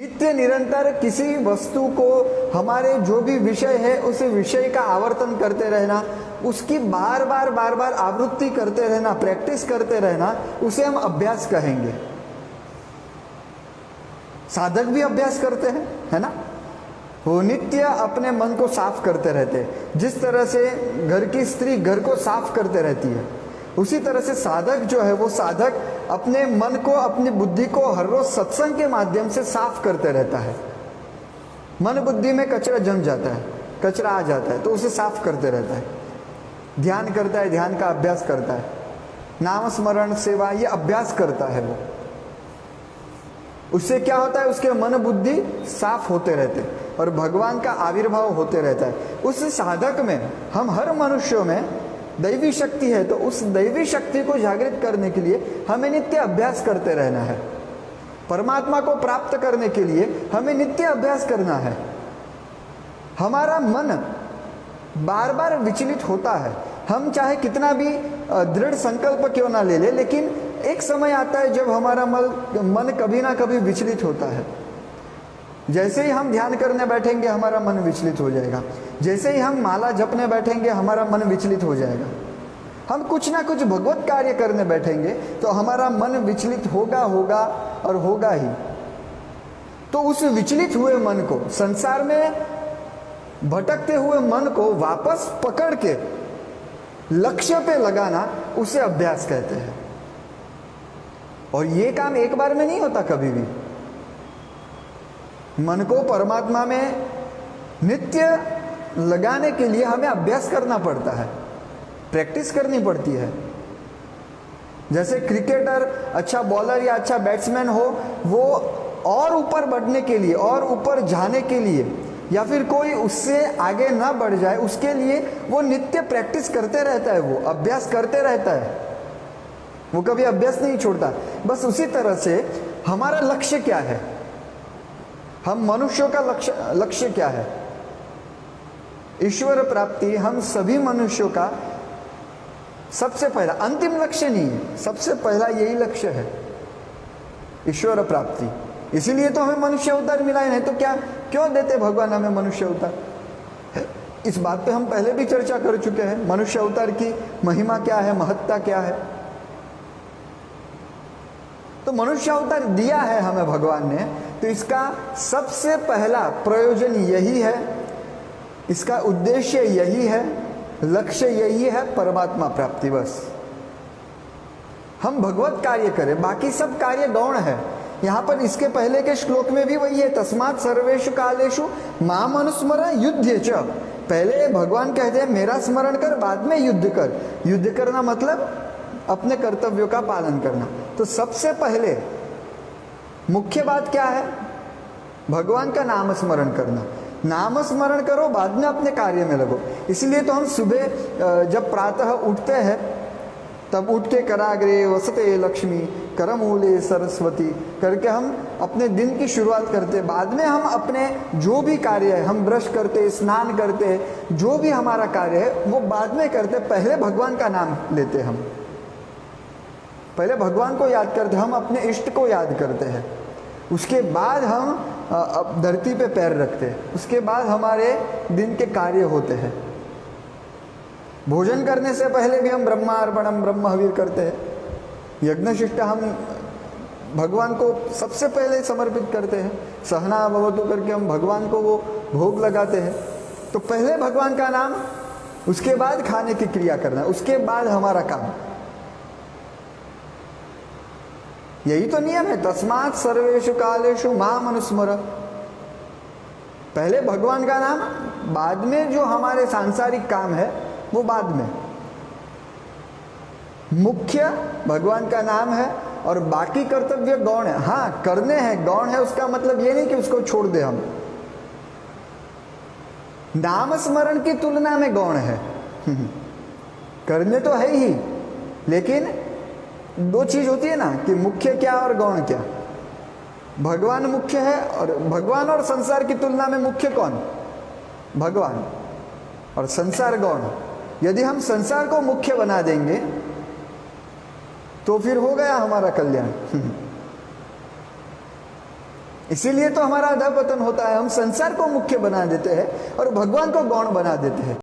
नित्य निरंतर किसी वस्तु को, हमारे जो भी विषय है उस विषय का आवर्तन करते रहना, उसकी बार बार आवृत्ति करते रहना, प्रैक्टिस करते रहना, उसे हम अभ्यास कहेंगे। साधक भी अभ्यास करते हैं, है ना। वो नित्य अपने मन को साफ करते रहते हैं। जिस तरह से घर की स्त्री घर को साफ करते रहती है, उसी तरह से साधक जो है वो साधक अपने मन को, अपनी बुद्धि को हर रोज सत्संग के माध्यम से साफ करते रहता है। मन बुद्धि में कचरा जम जाता है, कचरा आ जाता है, तो उसे साफ करते रहता है। ध्यान करता है, ध्यान का अभ्यास करता है, नाम स्मरण सेवा ये अभ्यास करता है वो। उससे क्या होता है, उसके मन बुद्धि साफ होते रहते और भगवान का आविर्भाव होते रहता है। उस साधक में, हम हर मनुष्यों में दैवी शक्ति है, तो उस दैवी शक्ति को जागृत करने के लिए हमें नित्य अभ्यास करते रहना है। परमात्मा को प्राप्त करने के लिए हमें नित्य अभ्यास करना है। हमारा मन बार बार विचलित होता है, हम चाहे कितना भी दृढ़ संकल्प क्यों ना ले ले, लेकिन एक समय आता है जब हमारा मन कभी ना कभी विचलित होता है। जैसे ही हम ध्यान करने बैठेंगे हमारा मन विचलित हो जाएगा, जैसे ही हम माला जपने बैठेंगे हमारा मन विचलित हो जाएगा, हम कुछ ना कुछ भगवत कार्य करने बैठेंगे तो हमारा मन विचलित होगा और होगा ही। तो उस विचलित हुए मन को, संसार में भटकते हुए मन को वापस पकड़ के लक्ष्य पे लगाना, उसे अभ्यास कहते हैं। और ये काम एक बार में नहीं होता कभी भी। मन को परमात्मा में नित्य लगाने के लिए हमें अभ्यास करना पड़ता है, प्रैक्टिस करनी पड़ती है। जैसे क्रिकेटर अच्छा बॉलर या अच्छा बैट्समैन हो, वो और ऊपर बढ़ने के लिए और ऊपर जाने के लिए, या फिर कोई उससे आगे ना बढ़ जाए उसके लिए वो नित्य प्रैक्टिस करते रहता है, वो अभ्यास करते रहता है, वो कभी अभ्यास नहीं छोड़ता। बस उसी तरह से हमारा लक्ष्य क्या है, हम मनुष्यों का लक्ष्य क्या है, ईश्वर प्राप्ति। हम सभी मनुष्यों का सबसे पहला, अंतिम लक्ष्य नहीं है, सबसे पहला यही लक्ष्य है, ईश्वर प्राप्ति। इसीलिए तो हमें मनुष्य अवतार मिला है, नहीं तो क्या क्यों देते भगवान हमें मनुष्य अवतार। इस बात पे हम पहले भी चर्चा कर चुके हैं, मनुष्य अवतार की महिमा क्या है, महत्ता क्या है। तो मनुष्य अवतार दिया है हमें भगवान ने, तो इसका सबसे पहला प्रयोजन यही है, इसका उद्देश्य यही है, लक्ष्य यही है, परमात्मा प्राप्ति। बस हम भगवत कार्य करें, बाकी सब कार्य गौण है। यहाँ पर इसके पहले के श्लोक में भी वही है, तस्मात् सर्वेषु कालेषु माम अनुस्मर युद्ध च। पहले भगवान कहते हैं मेरा स्मरण कर, बाद में युद्ध कर। युद्ध करना मतलब अपने कर्तव्यों का पालन करना। तो सबसे पहले मुख्य बात क्या है, भगवान का नाम स्मरण करना। नाम स्मरण करो, बाद में अपने कार्य में लगो। इसलिए तो हम सुबह जब प्रातः उठते हैं तब उठ के कराग्रे वसते लक्ष्मी करमूले सरस्वती करके हम अपने दिन की शुरुआत करते। बाद में हम अपने जो भी कार्य है, हम ब्रश करते, स्नान करते, जो भी हमारा कार्य है वो बाद में करते। पहले भगवान का नाम लेते, हम पहले भगवान को याद करते, हम अपने इष्ट को याद करते हैं। उसके बाद हम धरती पे पैर रखते हैं, उसके बाद हमारे दिन के कार्य होते हैं। भोजन करने से पहले भी हम ब्रह्मार्पणम ब्रह्म हविर करते हैं। यज्ञशिष्ट हम भगवान को सबसे पहले समर्पित करते हैं। सहना भवतु करके हम भगवान को वो भोग लगाते हैं। तो पहले भगवान का नाम, उसके बाद खाने की क्रिया करना, उसके बाद हमारा काम। यही तो नियम है, तस्मात् सर्वेषु कालेषु माम अनुस्मर। पहले भगवान का नाम, बाद में जो हमारे सांसारिक काम है वो बाद में। मुख्य भगवान का नाम है और बाकी कर्तव्य गौण है। हाँ, करने हैं, गौण है, उसका मतलब ये नहीं कि उसको छोड़ दे हम। नाम स्मरण की तुलना में गौण है। करने तो है ही, लेकिन दो चीज होती है ना, कि मुख्य क्या और गौण क्या। भगवान मुख्य है, और भगवान और संसार की तुलना में मुख्य कौन, भगवान, और संसार गौण। यदि हम संसार को मुख्य बना देंगे तो फिर हो गया हमारा कल्याण। इसीलिए तो हमारा अधःपतन होता है। हम संसार को मुख्य बना देते हैं और भगवान को गौण बना देते हैं।